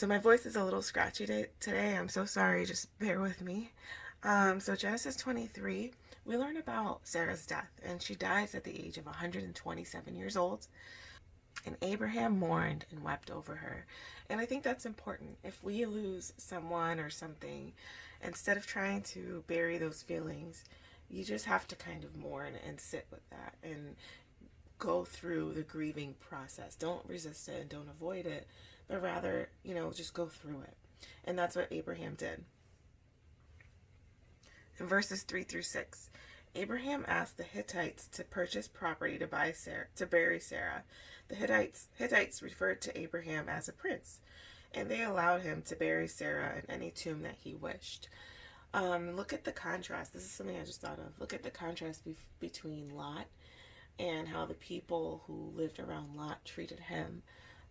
So my voice is a little scratchy today. I'm so sorry. Just bear with me. So Genesis 23, we learn about Sarah's death, and she dies at the age of 127 years old. And Abraham mourned and wept over her. And I think that's important. If we lose someone or something, instead of trying to bury those feelings, you just have to kind of mourn and sit with that and go through the grieving process. Don't resist it and don't avoid it, but rather, just go through it. And that's what Abraham did. In verses 3 through 6, Abraham asked the Hittites to purchase property to bury Sarah. The Hittites referred to Abraham as a prince, and they allowed him to bury Sarah in any tomb that he wished. Look at the contrast. This is something I just thought of. Look at the contrast between Lot and how the people who lived around Lot treated him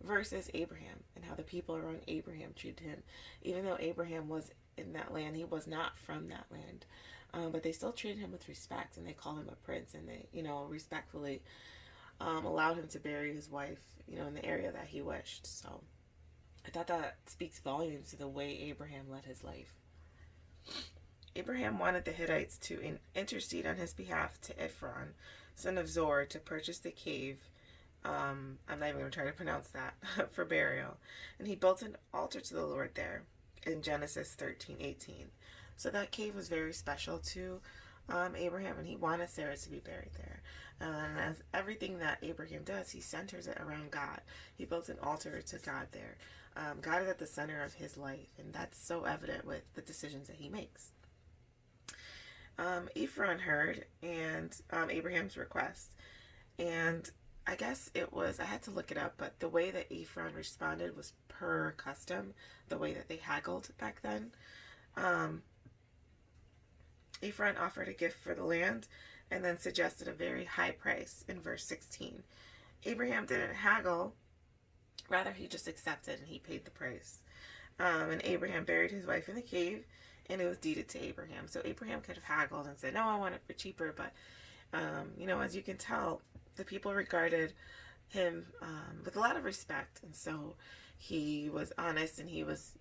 versus Abraham, and how the people around Abraham treated him. Even though Abraham was in that land, he was not from that land. But they still treated him with respect, and they called him a prince, and they, respectfully allowed him to bury his wife, in the area that he wished. So I thought that speaks volumes to the way Abraham led his life. Abraham wanted the Hittites to intercede on his behalf to Ephron, son of Zor, to purchase the cave. I'm not even going to try to pronounce that, for burial. And he built an altar to the Lord there in Genesis 13:18. So that cave was very special to Abraham, and he wanted Sarah to be buried there. And as everything that Abraham does, he centers it around God. He built an altar to God there. God is at the center of his life, and that's so evident with the decisions that he makes. Ephron heard Abraham's request, and I guess I had to look it up, but the way that Ephron responded was per custom, the way that they haggled back then. Ephron offered a gift for the land and then suggested a very high price in verse 16. Abraham didn't haggle, rather he just accepted and he paid the price. And Abraham buried his wife in the cave, and it was deeded to Abraham. So Abraham could have haggled and said, no, I want it for cheaper, but as you can tell, the people regarded him with a lot of respect, and so he was honest, and he was,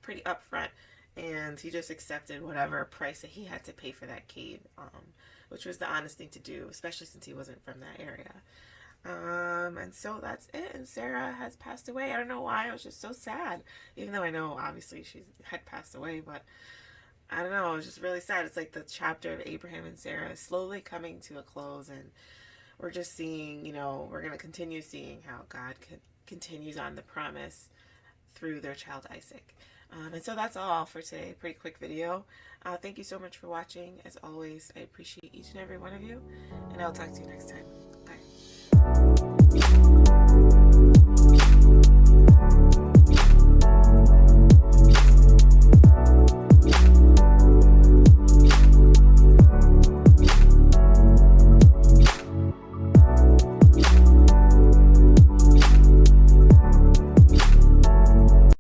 pretty upfront, and he just accepted whatever price that he had to pay for that cave, which was the honest thing to do, especially since he wasn't from that area. And so that's it, and Sarah has passed away. I don't know why, I was just so sad, even though I know obviously she had passed away, but I don't know, it was just really sad. It's like the chapter of Abraham and Sarah is slowly coming to a close, and we're just seeing, we're going to continue seeing how God continues on the promise through their child Isaac. And so that's all for today. Pretty quick video. Thank you so much for watching. As always, I appreciate each and every one of you, and I'll talk to you next time. Bye.